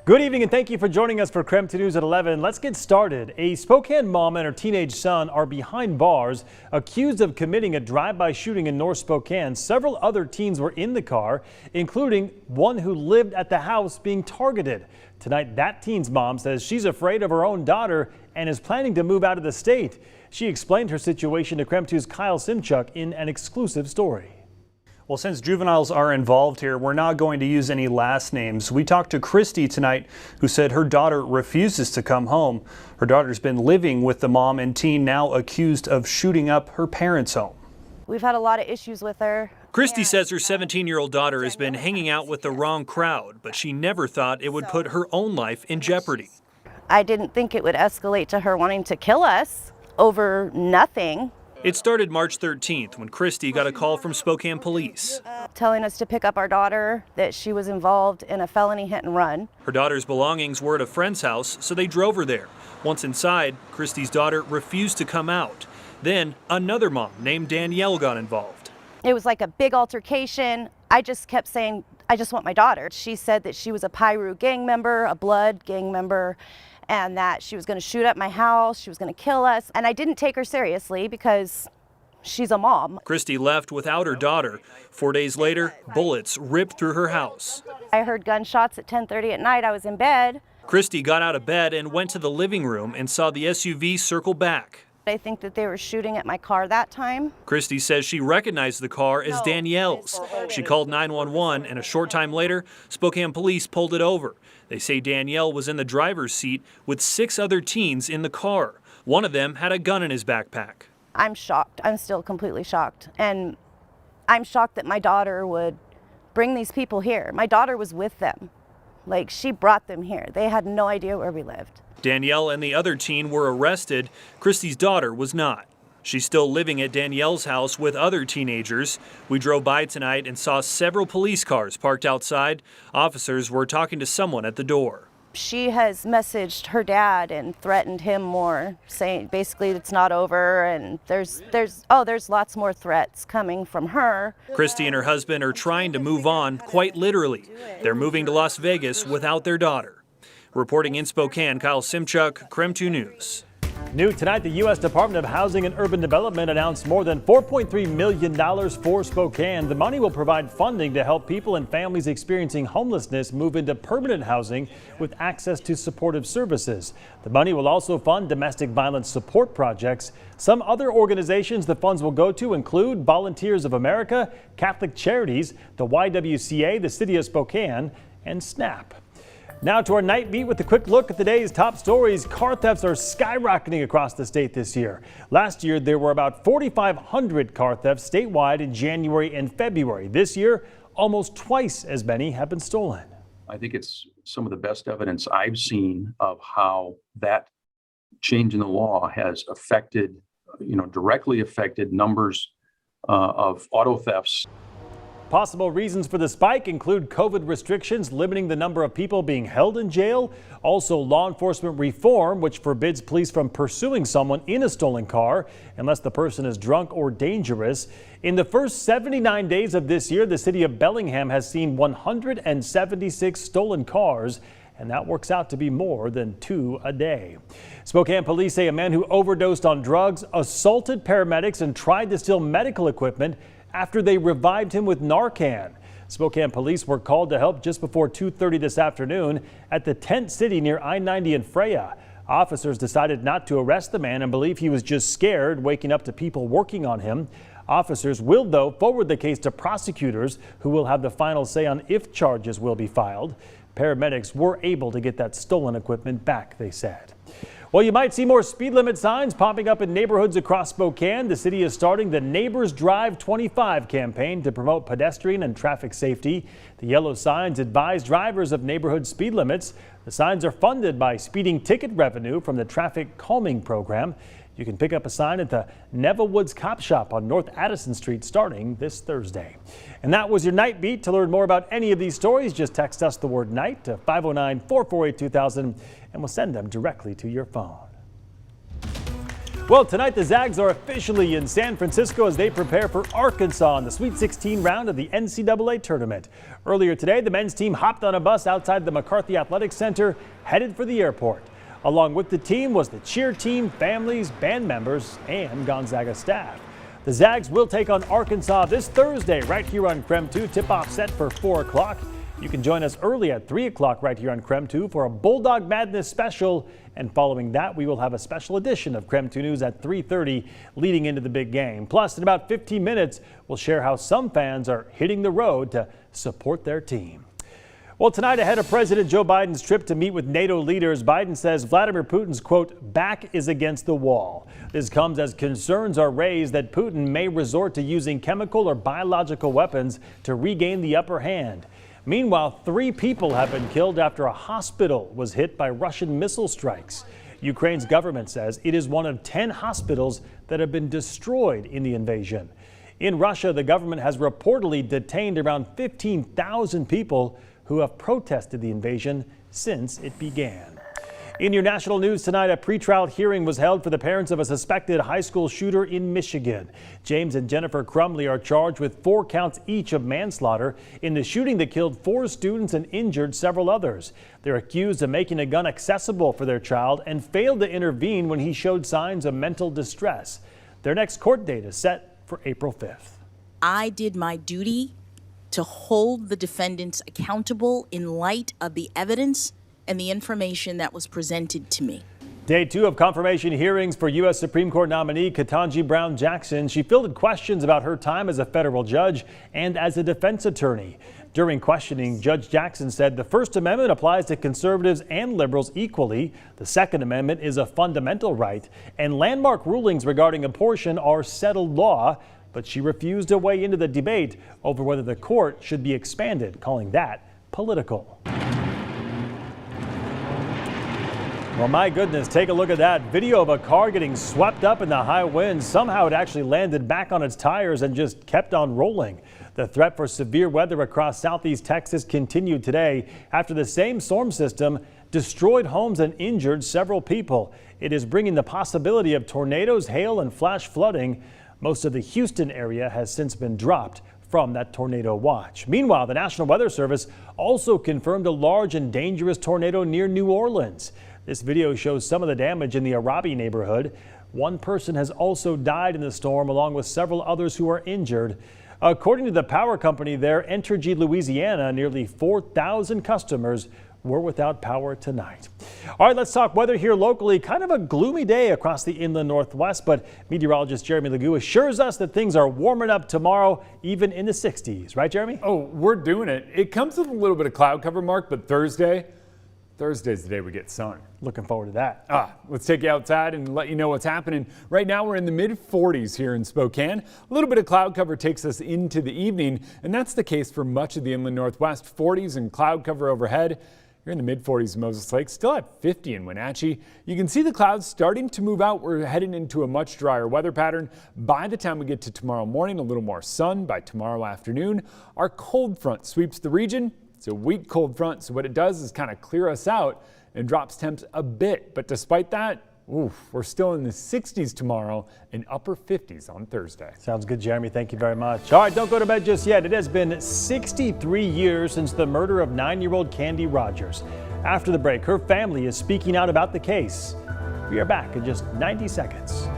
Good evening and thank you for joining us for KREM 2 News at 11. Let's get started. A Spokane mom and her teenage son are behind bars, accused of committing a drive-by shooting in North Spokane. Several other teens were in the car, including one who lived at the house being targeted. Tonight, that teen's mom says she's afraid of her own daughter and is planning to move out of the state. She explained her situation to KREM 2's Kyle Simchuk in an exclusive story. Well, since juveniles are involved here, we're not going to use any last names. We talked to Christy tonight, who said her daughter refuses to come home. Her daughter's been living with the mom and teen, now accused of shooting up her parents' home. We've had a lot of issues with her. Christy says her 17-year-old daughter has been hanging out with the wrong crowd, but she never thought it would put her own life in jeopardy. I didn't think it would escalate to her wanting to kill us over nothing. It started March 13th when Christy got a call from Spokane police, telling us to pick up our daughter, that she was involved in a felony hit and run. Her daughter's belongings were at a friend's house, so they drove her there. Once inside, Christy's daughter refused to come out. Then another mom named Danielle got involved. It was like a big altercation. I just kept saying, I just want my daughter. She said that she was a Piru gang member, a blood gang member, and that she was going to shoot up my house, she was going to kill us. And I didn't take her seriously because she's a mom. Christy left without her daughter. 4 days later, bullets ripped through her house. I heard gunshots at 10:30 at night. I was in bed. Christy got out of bed and went to the living room and saw the SUV circle back. I think that they were shooting at my car that time. Christy says she recognized the car as Danielle's. She called 911 and a short time later, Spokane police pulled it over. They say Danielle was in the driver's seat with 6 other teens in the car. One of them had a gun in his backpack. I'm shocked. I'm still completely shocked. And I'm shocked that my daughter would bring these people here. My daughter was with them. Like, she brought them here. They had no idea where we lived. Danielle and the other teen were arrested. Christy's daughter was not. She's still living at Danielle's house with other teenagers. We drove by tonight and saw several police cars parked outside. Officers were talking to someone at the door. She has messaged her dad and threatened him more, saying basically it's not over, and there's lots more threats coming from her. Christy and her husband are trying to move on, quite literally. They're moving to Las Vegas without their daughter. Reporting in Spokane, Kyle Simchuk, KREM 2 News. New tonight, the U.S. Department of Housing and Urban Development announced more than $4.3 million for Spokane. The money will provide funding to help people and families experiencing homelessness move into permanent housing with access to supportive services. The money will also fund domestic violence support projects. Some other organizations the funds will go to include Volunteers of America, Catholic Charities, the YWCA, the City of Spokane, and SNAP. Now to our night beat with a quick look at the day's top stories. Car thefts are skyrocketing across the state this year. Last year, there were about 4,500 car thefts statewide in January and February. This year, almost twice as many have been stolen. I think it's some of the best evidence I've seen of how that change in the law has affected, directly affected numbers of auto thefts. Possible reasons for the spike include COVID restrictions limiting the number of people being held in jail. Also, law enforcement reform, which forbids police from pursuing someone in a stolen car unless the person is drunk or dangerous. In the first 79 days of this year, the city of Bellingham has seen 176 stolen cars, and that works out to be more than 2 a day. Spokane police say a man who overdosed on drugs assaulted paramedics and tried to steal medical equipment after they revived him with Narcan. Spokane police were called to help just before 2:30 this afternoon at the Tent City near I-90 in Freya. Officers decided not to arrest the man and believe he was just scared, waking up to people working on him. Officers will, though, forward the case to prosecutors who will have the final say on if charges will be filed. Paramedics were able to get that stolen equipment back, they said. Well, you might see more speed limit signs popping up in neighborhoods across Spokane. The city is starting the Neighbors Drive 25 campaign to promote pedestrian and traffic safety. The yellow signs advise drivers of neighborhood speed limits. The signs are funded by speeding ticket revenue from the traffic calming program. You can pick up a sign at the Neva Woods Cop Shop on North Addison Street starting this Thursday. And that was your Night Beat. To learn more about any of these stories, just text us the word night to 509-448-2000 and we'll send them directly to your phone. Well, tonight the Zags are officially in San Francisco as they prepare for Arkansas in the Sweet 16 round of the NCAA tournament. Earlier today, the men's team hopped on a bus outside the McCarthy Athletic Center, headed for the airport. Along with the team was the cheer team, families, band members, and Gonzaga staff. The Zags will take on Arkansas this Thursday right here on KREM 2. Tip-off set for 4 o'clock. You can join us early at 3 o'clock right here on KREM 2 for a Bulldog Madness special. And following that, we will have a special edition of KREM 2 News at 3:30 leading into the big game. Plus, in about 15 minutes, we'll share how some fans are hitting the road to support their team. Well, tonight ahead of President Joe Biden's trip to meet with NATO leaders, Biden says Vladimir Putin's, quote, back is against the wall. This comes as concerns are raised that Putin may resort to using chemical or biological weapons to regain the upper hand. Meanwhile, 3 people have been killed after a hospital was hit by Russian missile strikes. Ukraine's government says it is one of 10 hospitals that have been destroyed in the invasion. In Russia, the government has reportedly detained around 15,000 people who have protested the invasion since it began. In your national news tonight, a pretrial hearing was held for the parents of a suspected high school shooter in Michigan. James and Jennifer Crumley are charged with 4 counts each of manslaughter in the shooting that killed 4 students and injured several others. They're accused of making a gun accessible for their child and failed to intervene when he showed signs of mental distress. Their next court date is set for April 5th. I did my duty to hold the defendants accountable in light of the evidence and the information that was presented to me. Day 2 of confirmation hearings for U.S. Supreme Court nominee Ketanji Brown Jackson. She fielded questions about her time as a federal judge and as a defense attorney. During questioning, Judge Jackson said the First Amendment applies to conservatives and liberals equally. The Second Amendment is a fundamental right, and landmark rulings regarding abortion are settled law. But she refused to weigh into the debate over whether the court should be expanded, calling that political. Well, my goodness, take a look at that. Video of a car getting swept up in the high winds. Somehow it actually landed back on its tires and just kept on rolling. The threat for severe weather across southeast Texas continued today after the same storm system destroyed homes and injured several people. It is bringing the possibility of tornadoes, hail, and flash flooding. Most of the Houston area has since been dropped from that tornado watch. Meanwhile, the National Weather Service also confirmed a large and dangerous tornado near New Orleans. This video shows some of the damage in the Arabi neighborhood. One person has also died in the storm, along with several others who are injured. According to the power company there, Entergy Louisiana, nearly 4,000 customers were without power tonight. All right, let's talk weather here locally. Kind of a gloomy day across the inland Northwest, but meteorologist Jeremy Lagu assures us that things are warming up tomorrow, even in the 60s. Right, Jeremy? Oh, we're doing it. It comes with a little bit of cloud cover, Mark, but Thursday's the day we get sun. Looking forward to that. Let's take you outside and let you know what's happening. Right now we're in the mid-40s here in Spokane. A little bit of cloud cover takes us into the evening, and that's the case for much of the inland Northwest. 40s and cloud cover overhead. You're in the mid-40s in Moses Lake, still at 50 in Wenatchee. You can see the clouds starting to move out. We're heading into a much drier weather pattern. By the time we get to tomorrow morning, a little more sun. By tomorrow afternoon, our cold front sweeps the region. It's a weak cold front, so what it does is kind of clear us out and drops temps a bit. But despite that, we're still in the 60s tomorrow and upper 50s on Thursday. Sounds good, Jeremy. Thank you very much. All right, don't go to bed just yet. It has been 63 years since the murder of 9-year-old Candy Rogers. After the break, her family is speaking out about the case. We are back in just 90 seconds.